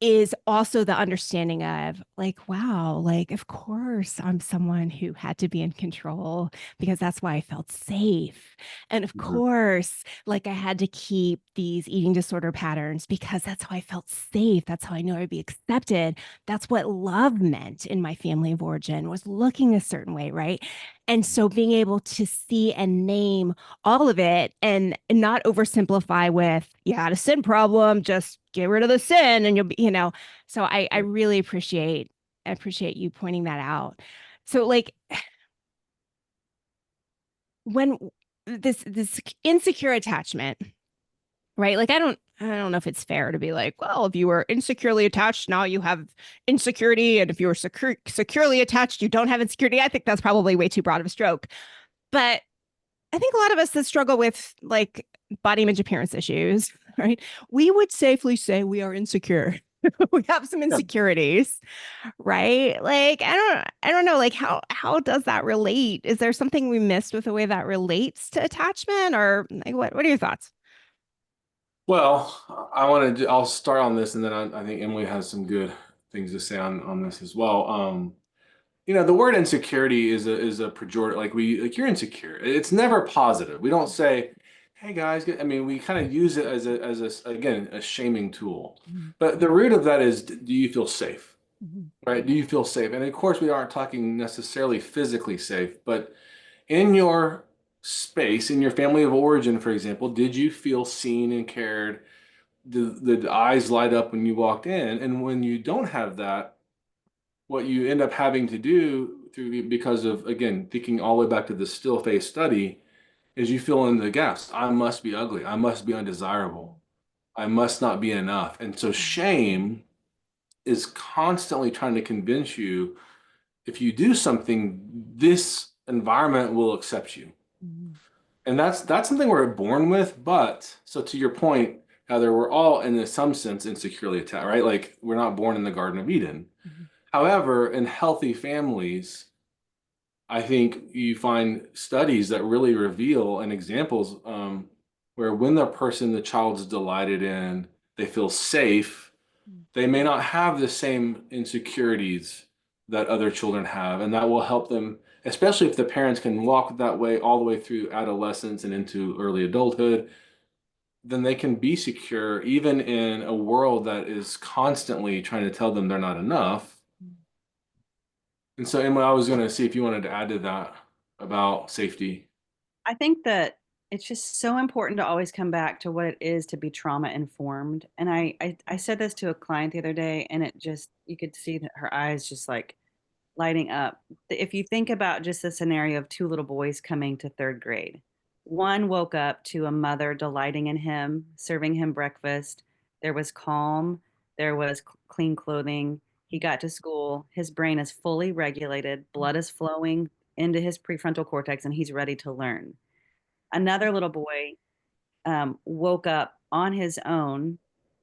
is also the understanding of like, wow, like, of course, I'm someone who had to be in control because that's why I felt safe. And of Mhm. course, like, I had to keep these eating disorder patterns because that's how I felt safe. That's how I know I'd be accepted. That's what love meant in my family of origin was looking a certain way, right? And so being able to see and name all of it and not oversimplify with, you had a sin problem, just get rid of the sin and you'll be. So I really appreciate you pointing that out. So like when this insecure attachment, right? Like I don't know if it's fair to be like, well, if you were insecurely attached, now you have insecurity. And if you were securely attached, you don't have insecurity. I think that's probably way too broad of a stroke. But I think a lot of us that struggle with like body image appearance issues, right? We would safely say we are insecure. We have some Yeah. insecurities, right? Like I don't know like how does that relate? Is there something we missed with the way that relates to attachment or like what are your thoughts? Well, I'll start on this and then I think Emily has some good things to say on this as well. The word insecurity is a pejorative. Like you're insecure. It's never positive. We don't say, "Hey guys." I mean, we kind of use it as again a shaming tool. Mhm. But the root of that is, do you feel safe? Mhm. Right? Do you feel safe? And of course, we aren't talking necessarily physically safe, but in your space, in your family of origin, for example, did you feel seen and cared? Did the eyes light up when you walked in? And when you don't have that, what you end up having to do because of again thinking all the way back to the still face study is you fill in the gaps. I must be ugly. I must be undesirable. I must not be enough. And so shame is constantly trying to convince you if you do something, this environment will accept you. Mhm. And that's something we're born with. But so to your point, Heather, we're all in some sense insecurely attached, right? Like we're not born in the Garden of Eden. Mhm. However, in healthy families, I think you find studies that really reveal and examples where when the child's delighted in, they feel safe, they may not have the same insecurities that other children have. And that will help them, especially if the parents can walk that way all the way through adolescence and into early adulthood, then they can be secure even in a world that is constantly trying to tell them they're not enough. And so, Emma, I was going to see if you wanted to add to that about safety. I think that it's just so important to always come back to what it is to be trauma informed. And I said this to a client the other day, and it just, you could see that her eyes just like lighting up. If you think about just the scenario of two little boys coming to third grade, one woke up to a mother delighting in him, serving him breakfast. There was calm, there was clean clothing. He got to school, his brain is fully regulated, blood is flowing into his prefrontal cortex, and he's ready to learn. Another little boy woke up on his own.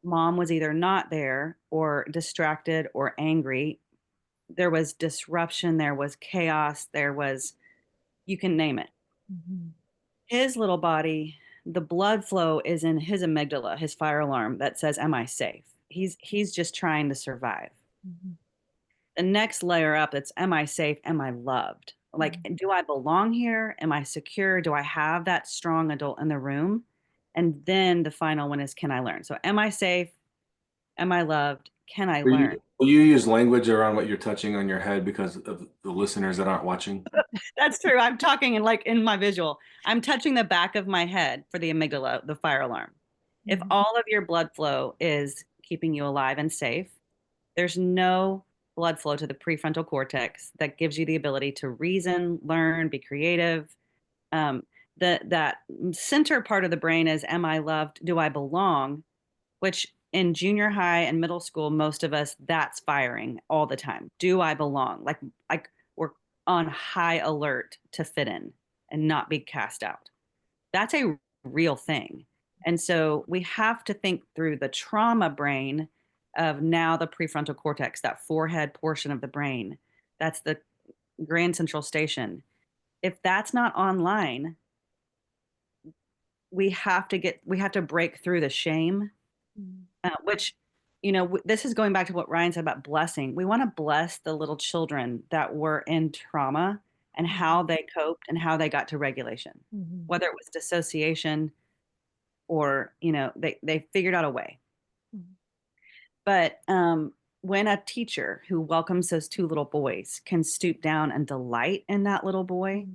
Mom was either not there or distracted or angry. There was disruption, there was chaos, there was, you can name it. Mhm. His little body the blood flow is in his amygdala, his fire alarm that says, am I safe? He's just trying to survive. Mhm. The next layer up, it's, am I safe? Am I loved? Like, do I belong here? Am I secure? Do I have that strong adult in the room? And then the final one is, can I learn? So am I safe? Am I loved? Can I learn? Will you use language around what you're touching on your head because of the listeners that aren't watching? That's true. I'm talking in my visual. I'm touching the back of my head for the amygdala, the fire alarm. If Mhm. all of your blood flow is keeping you alive and safe, there's no blood flow to the prefrontal cortex that gives you the ability to reason, learn, be creative. Um, that center part of the brain is, am I loved? Do I belong? Which in junior high and middle school, most of us, that's firing all the time. Do I belong? Like we're on high alert to fit in and not be cast out. That's a real thing. And so we have to think through the trauma brain of now the prefrontal cortex, that forehead portion of the brain. That's the grand central station. If that's not online, we have to break through the shame, which, this is going back to what Ryan said about blessing. We want to bless the little children that were in trauma and how they coped and how they got to regulation, Mhm. whether it was dissociation or, they figured out a way. Mhm. But when a teacher who welcomes those two little boys can stoop down and delight in that little boy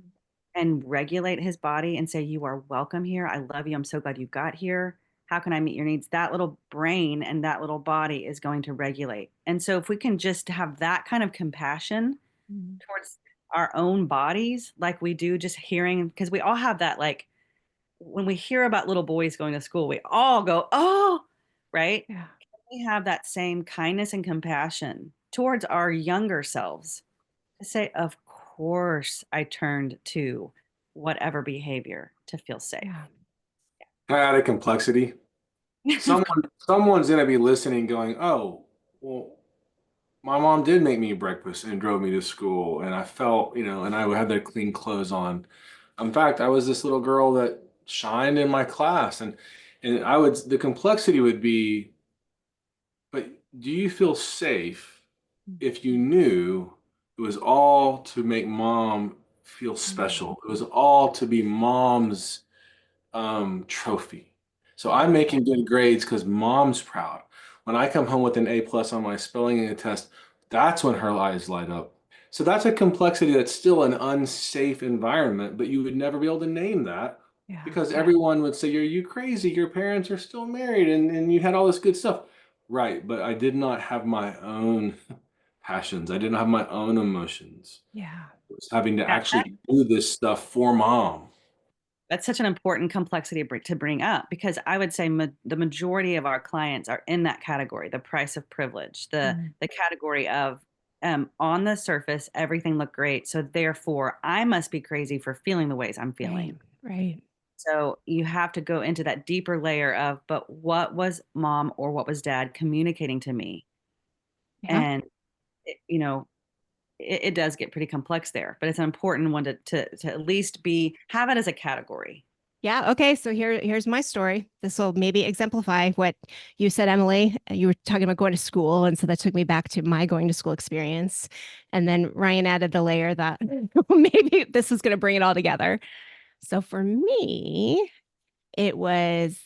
and regulate his body and say, you are welcome here. I love you. I'm so glad you got here. How can I meet your needs? That little brain and that little body is going to regulate. And so, if we can just have that kind of compassion Mhm. towards our own bodies, like we do just hearing, because we all have that, like when we hear about little boys going to school, we all go, oh, right? Yeah. We have that same kindness and compassion towards our younger selves to say, of course, I turned to whatever behavior to feel safe. Yeah. Added complexity. Someone's gonna be listening, going, "Oh, well, my mom did make me breakfast and drove me to school, and I felt, and I had the clean clothes on. In fact, I was this little girl that shined in my class, and the complexity would be, but do you feel safe if you knew it was all to make mom feel special? It was all to be mom's trophy. So I'm making good grades because mom's proud. When I come home with an A+ on my spelling and test, that's when her eyes light up. So that's a complexity that's still an unsafe environment, but you would never be able to name that Yeah. because everyone would say, "Are you crazy? Your parents are still married and you had all this good stuff." Right, but I did not have my own passions. I didn't have my own emotions. Yeah. I was having to That, actually do this stuff for mom. that's such an important complexity to bring up, because I would say the majority of our clients are in that category, the price of privilege, Mhm. the category of, on the surface, everything looked great. So therefore, I must be crazy for feeling the ways I'm Right. feeling. Right. So you have to go into that deeper layer of, but what was mom or what was dad communicating to me? Yeah. And, you know, it does get pretty complex there, but it's an important one to at least have it as a category. Yeah. Okay. So here's my story. This will maybe exemplify what you said, Emily. You were talking about going to school. And so that took me back to my going to school experience. And then Ryan added the layer that maybe this was going to bring it all together. So for me, it was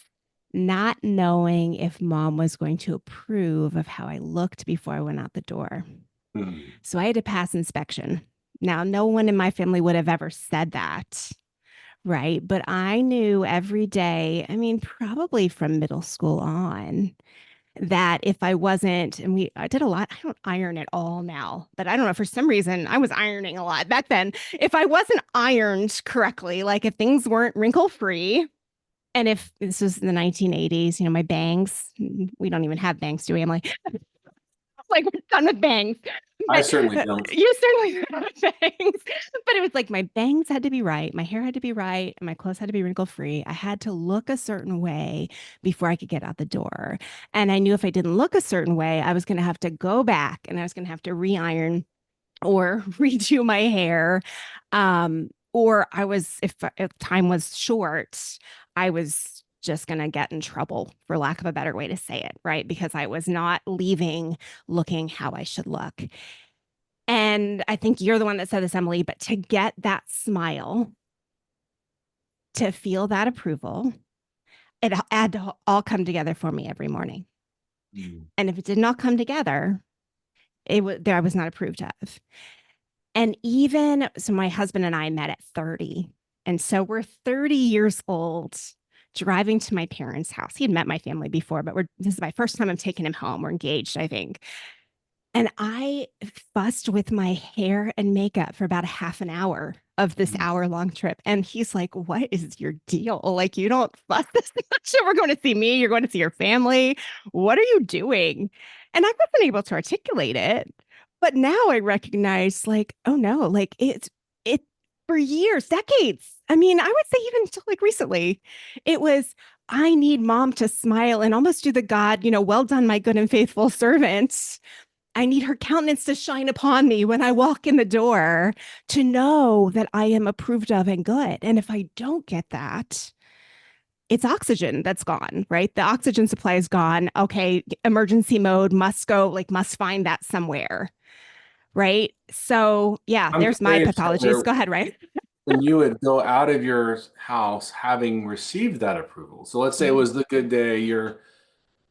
not knowing if mom was going to approve of how I looked before I went out the door. Hmm. So I had to pass inspection. Now, no one in my family would have ever said that. Right. But I knew every day, I mean, probably from middle school on, that if I wasn't, and I did a lot, I don't iron at all now, but I don't know, for some reason, I was ironing a lot back then. If I wasn't ironed correctly, like if things weren't wrinkle free, and if this was in the 1980s, my bangs, we don't even have bangs, do we? I'm like we're done with bangs. I But certainly don't. you certainly done with bangs. But it was like my bangs had to be right, my hair had to be right, and my clothes had to be wrinkle free. I had to look a certain way before I could get out the door. And I knew if I didn't look a certain way, I was going to have to go back and I was going to have to re-iron or redo my hair. or I was, if time was short, I was just going to get in trouble, for lack of a better way to say it, right? Because I was not leaving looking how I should look. And I think you're the one that said this, Emily, but to get that smile, to feel that approval, it had to all come together for me every morning. Mm. And if it did not come together, I was not approved of. And even so, my husband and I met at 30. And so we're 30 years old driving to my parents' house. He had met my family before, but this is my first time I'm taking him home. We're engaged, I think. And I fussed with my hair and makeup for about a half an hour of this hour-long trip. And he's like, what is your deal? Like, you don't fuss this much. We're going to see me. You're going to see your family. What are you doing? And I wasn't able to articulate it. But now I recognize, like, oh no, like it for years, decades. I mean, I would say even until like recently, it was, I need mom to smile and almost do the God, well done, my good and faithful servant. I need her countenance to shine upon me when I walk in the door to know that I am approved of and good. And if I don't get that, it's oxygen that's gone, right? The oxygen supply is gone. Okay, emergency mode, must go, like, must find that somewhere, right? So, yeah, I'm there's my curious, pathologies. Heather, Go ahead, Ryan. when you would go out of your house having received that approval. So let's say it was the good day,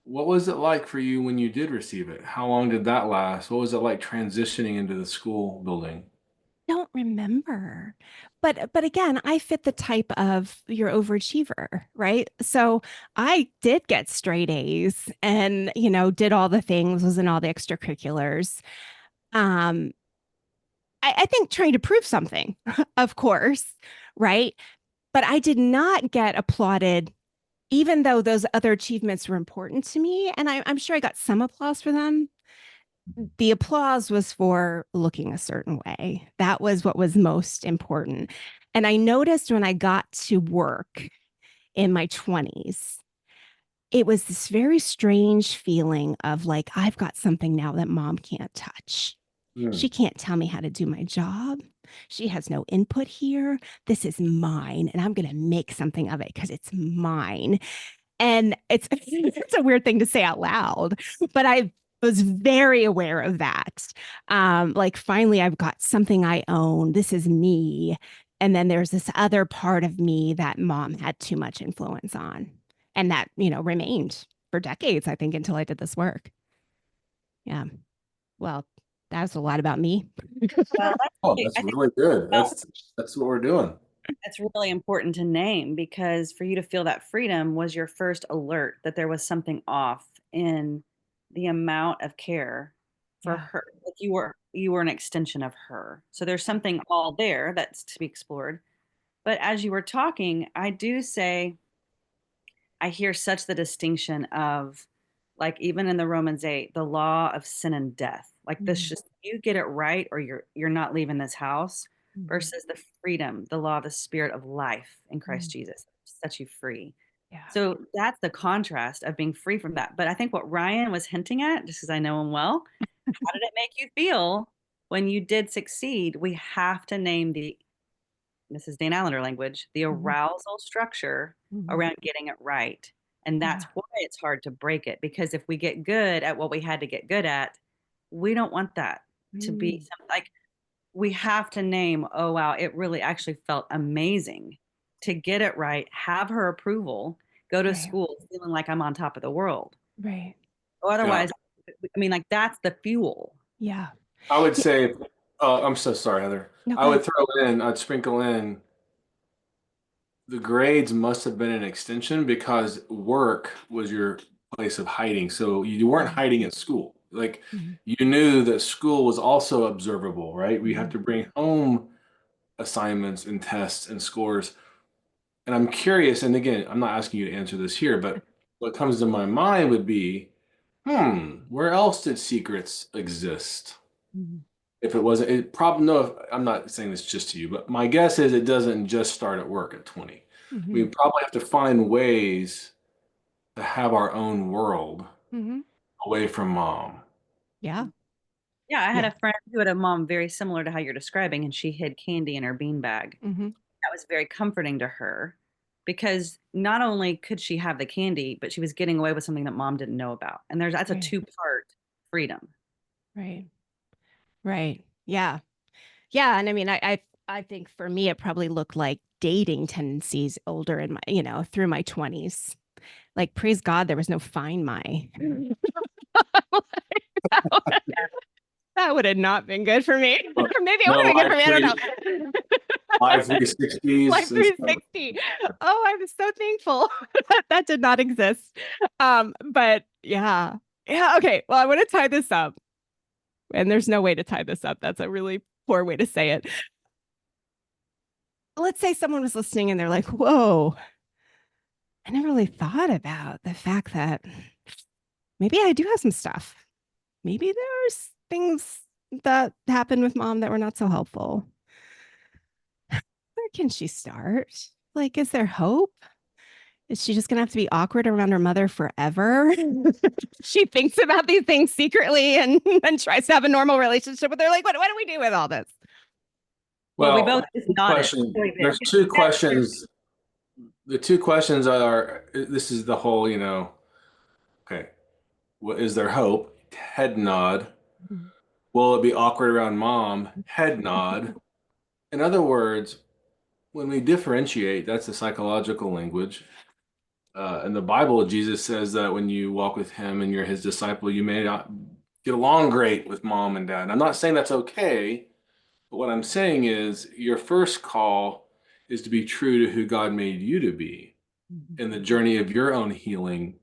what was it like for you when you did receive it? How long did that last? What was it like transitioning into the school building? Don't remember. But again, I fit the type of your overachiever, right? So I did get straight A's and, did all the things, was in all the extracurriculars. Um, I think trying to prove something, of course, right? But I did not get applauded, even though those other achievements were important to me. And I'm sure I got some applause for them. The applause was for looking a certain way. That was what was most important. And I noticed when I got to work in my 20s, it was this very strange feeling of like, I've got something now that mom can't touch. Hmm. She can't tell me how to do my job. She has no input here. This is mine, and I'm going to make something of it because it's mine. And it's a weird thing to say out loud, but I was very aware of that. Like, finally, I've got something I own. This is me. And then there's this other part of me that mom had too much influence on. And that, remained for decades, I think, until I did this work. Yeah. Well, that was a lot about me. Well, Oh, I that's think really good. well, That's what we're doing. that's really important to name because for you to feel that freedom was your first alert that there was something off in the amount of care for Yeah. her. Like you were an extension of her. So there's something all there that's to be explored. But as you were talking, I do say I hear such the distinction of like even in the Romans 8, the law of sin and death. Like this Mhm. just you get it right or you're not leaving this house Mhm. versus the freedom, the law of the spirit of life in Christ Mhm. Jesus sets you free. Yeah. So that's the contrast of being free from that. But I think what Ryan was hinting at, just because I know him well, how did it make you feel when you did succeed? We have to name this is Dan Allender language, the Mhm. arousal structure Mhm. around getting it right. And that's Yeah. why it's hard to break it because if we get good at what we had to get good at, we don't want that to be Mm. something like we have to name, oh, wow, it really actually felt amazing to get it right, have her approval, go to Right. school feeling like I'm on top of the world. Right. Or Yeah. otherwise, I mean, like that's the fuel. Yeah. I would Yeah. say, I'm so sorry, Heather. No, go ahead. I'd sprinkle in the grades must have been an extension because work was your place of hiding. So you weren't Mhm. hiding at school. Like Mhm. you knew that school was also observable, right? We have Mhm. to bring home assignments and tests and scores. And I'm curious, and again, I'm not asking you to answer this here, but what comes to my mind would be, where else did secrets exist? Mhm. If it wasn't, it probably no, I'm not saying this just to you, but my guess is it doesn't just start at work at 20. We Mhm. probably have to find ways to have our own world Mhm. away from mom. Yeah. Yeah, I had Yeah. a friend who had a mom very similar to how you're describing, and she hid candy in her bean bag. Hmm. That was very comforting to her because not only could she have the candy, but she was getting away with something that mom didn't know about. And that's a Right. two-part freedom. Right. Right. Yeah. Yeah. And I mean, I think for me, it probably looked like dating tendencies older in my, through my 20s. Like, praise God, there was no Find My. That would have not been good for me. Oh, Or maybe it would no have been good live for me. I don't three, know. live Life 360s and stuff. 360. Oh, I'm so thankful that that did not exist. But yeah. Yeah. Okay. Well, I want to tie this up. And there's no way to tie this up. That's a really poor way to say it. Let's say someone was listening and they're like, whoa, I never really thought about the fact that maybe I do have some stuff. Maybe there's things that happened with mom that were not so helpful. Where can she start? Like, is there hope? Is she just going to have to be awkward around her mother forever? She thinks about these things secretly and then tries to have a normal relationship with her. Like, what do we do with all this? Well, we both Well, just nodded. there's two questions. The two questions are, this is the whole, okay, what is there hope? Head nod. Will it be awkward around mom? Head nod. In other words, when we differentiate, that's the psychological language. In the Bible, Jesus says that when you walk with him and you're his disciple, you may not get along great with mom and dad. And I'm not saying that's okay, but what I'm saying is your first call is to be true to who God made you to be in the journey of your own healing,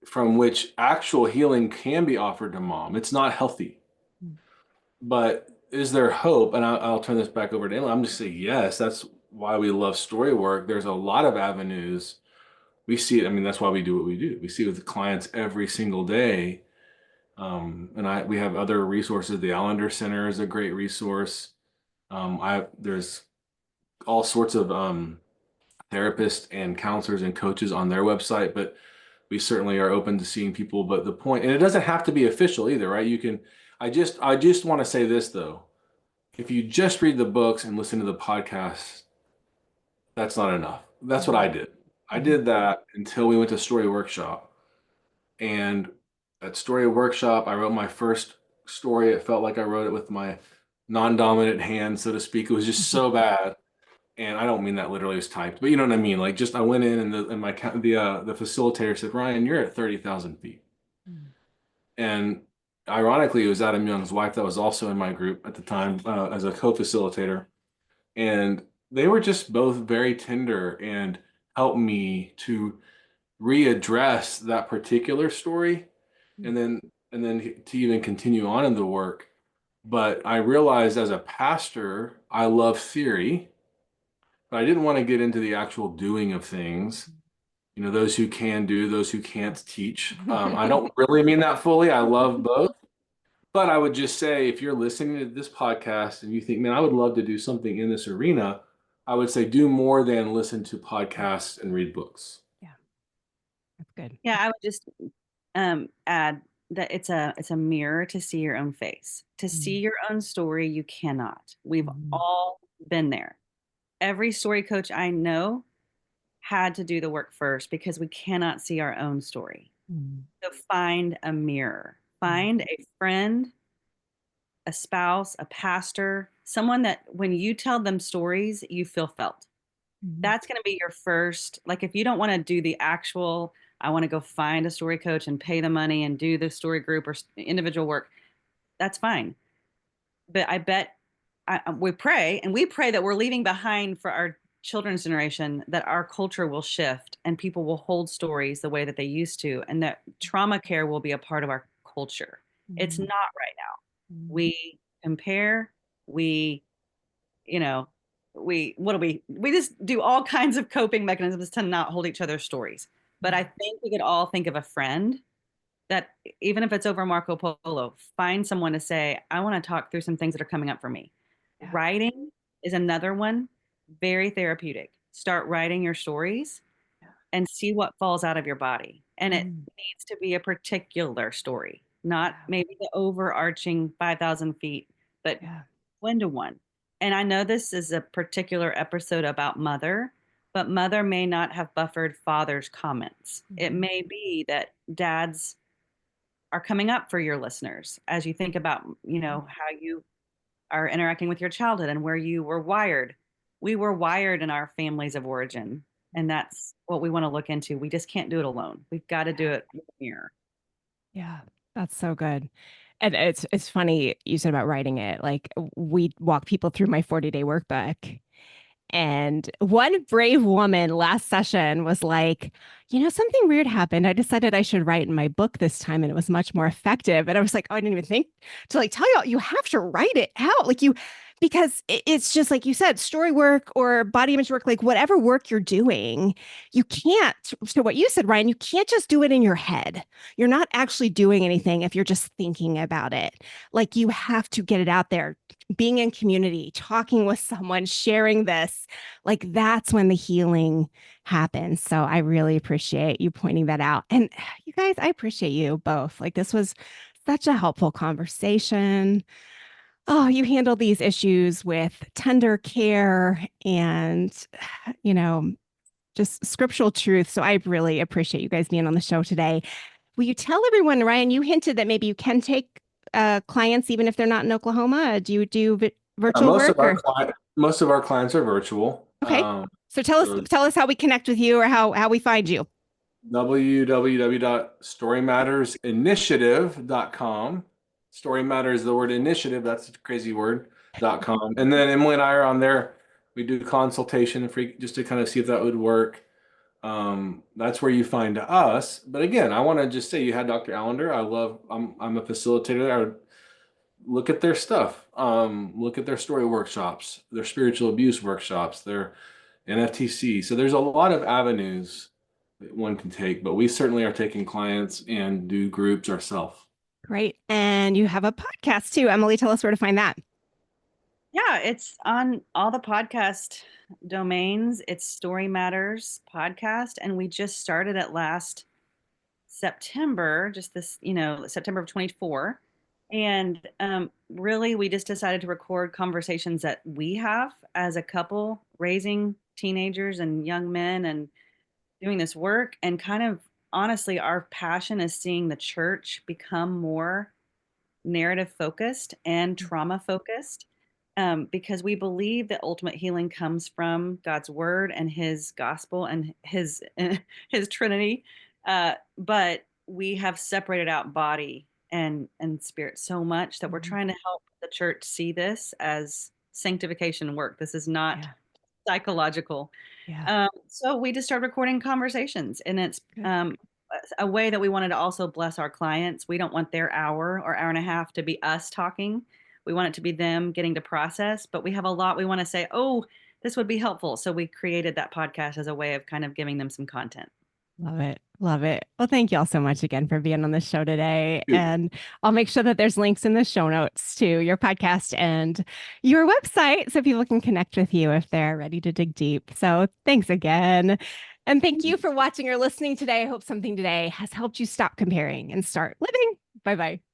from which actual healing can be offered to mom. It's not healthy. But is there hope? And I'll turn this back over to Emily. I'm just saying yes. That's why we love story work. There's a lot of avenues. We see it. I mean, that's why we do what we do. We see it with the clients every single day. And we have other resources. The Allender Center is a great resource. There's all sorts of therapists and counselors and coaches on their website, but we certainly are open to seeing people. But the point, and it doesn't have to be official either, right? You can. I just want to say this though. If you just read the books and listen to the podcast, that's not enough. That's what I did. I did that until we went to Story Workshop. And at Story Workshop, I wrote my first story. It felt like I wrote it with my non-dominant hand, so to speak. It was just so bad. And I don't mean that literally as typed, but you know what I mean? Like, just I went in and the facilitator said, Ryan, you're at 30,000 feet. And ironically, it was Adam Young's wife that was also in my group at the time as a co-facilitator. And they were just both very tender and helped me to readdress that particular story and then to even continue on in the work. But I realized as a pastor, I love theory, but I didn't want to get into the actual doing of things. Those who can do, those who can't teach. I don't really mean that fully. I love both. But I would just say, if you're listening to this podcast and you think, man, I would love to do something in this arena, I would say do more than listen to podcasts and read books. Yeah, that's good. Yeah, I would just add that it's a mirror to see your own face. To see your own story, you cannot. We've all been there. Every story coach I know had to do the work first because we cannot see our own story. So find a mirror, find a friend, a spouse, a pastor, someone that when you tell them stories, you feel felt. That's going to be your first, like if you don't want to do the actual, I want to go find a story coach and pay the money and do the story group or individual work, that's fine. But I bet we pray and we pray that we're leaving behind for our children's generation that our culture will shift and people will hold stories the way that they used to and that trauma care will be a part of our culture. It's not right now. We compare, we, you know, what do we just do all kinds of coping mechanisms to not hold each other's stories. But I think we could all think of a friend that even if it's over Marco Polo, find someone to say, I want to talk through some things that are coming up for me. Yeah. Writing is another one, very therapeutic. Start writing your stories and see what falls out of your body. And it needs to be a particular story. not maybe the overarching 5,000 feet, but Yeah. 1 to 1. And I know this is a particular episode about mother, but mother may not have buffered father's comments. It Mhm. may be that dads are coming up for your listeners as you think about, how you are interacting with your childhood and where you were wired. We were wired in our families of origin, and that's what we want to look into. We just can't do it alone. We've got to do it with a mirror. Yeah, that's so good. And it's funny you said about writing it. Like we walk people through my 40-day workbook. And one brave woman last session was like, something weird happened. I decided I should write in my book this time and it was much more effective. And I was like, oh, I didn't even think to like tell you, you have to write it out. Like because it's just like you said, story work or body image work, like whatever work you're doing, you can't. So what you said, Ryan, you can't just do it in your head. You're not actually doing anything if you're just thinking about it. Like you have to get it out there, being in community, talking with someone, sharing this, like that's when the healing happens. So I really appreciate you pointing that out. And you guys, I appreciate you both. Like this was such a helpful conversation. Oh, you handle these issues with tender care and, you know, just scriptural truth. So I really appreciate you guys being on the show today. Will you tell everyone, Ryan, you hinted that maybe you can take clients even if they're not in Oklahoma. Do you do virtual Most work of our or? most of our clients are virtual. Okay. So tell us how we connect with you or how we find you. www.storymattersinitiative.com. Story matters, the word initiative, that's a crazy word.com. And then Emily and I are on there. We do consultation free just to kind of see if that would work. That's where you find us. But again, I want to just say you had Dr. Allender. I'm a facilitator. I would look at their stuff. Look at their story workshops, their spiritual abuse workshops, their NFTC. So there's a lot of avenues that one can take, but we certainly are taking clients and do groups ourselves. Great. And you have a podcast too. Emily, tell us where to find that. Yeah, it's on all the podcast domains. It's Story Matters Podcast. And we just started it last September, just this, September of 24. And really, we just decided to record conversations that we have as a couple raising teenagers and young men and doing this work. And kind of honestly, our passion is seeing the church become more narrative focused and trauma focused, because we believe that ultimate healing comes from God's word and his gospel and his Trinity. But we have separated out body and spirit so much that we're trying to help the church see this as sanctification work. This is not psychological. Yeah. So we just started recording conversations, and it's a way that we wanted to also bless our clients. We don't want their hour or hour and a half to be us talking. We want it to be them getting to process, but we have a lot we want to say, oh, this would be helpful. So we created that podcast as a way of kind of giving them some content. Love it. Love it. Well, thank you all so much again for being on the show today. And I'll make sure that there's links in the show notes to your podcast and your website so people can connect with you if they're ready to dig deep. So thanks again. And thank you for watching or listening today. I hope something today has helped you stop comparing and start living. Bye bye.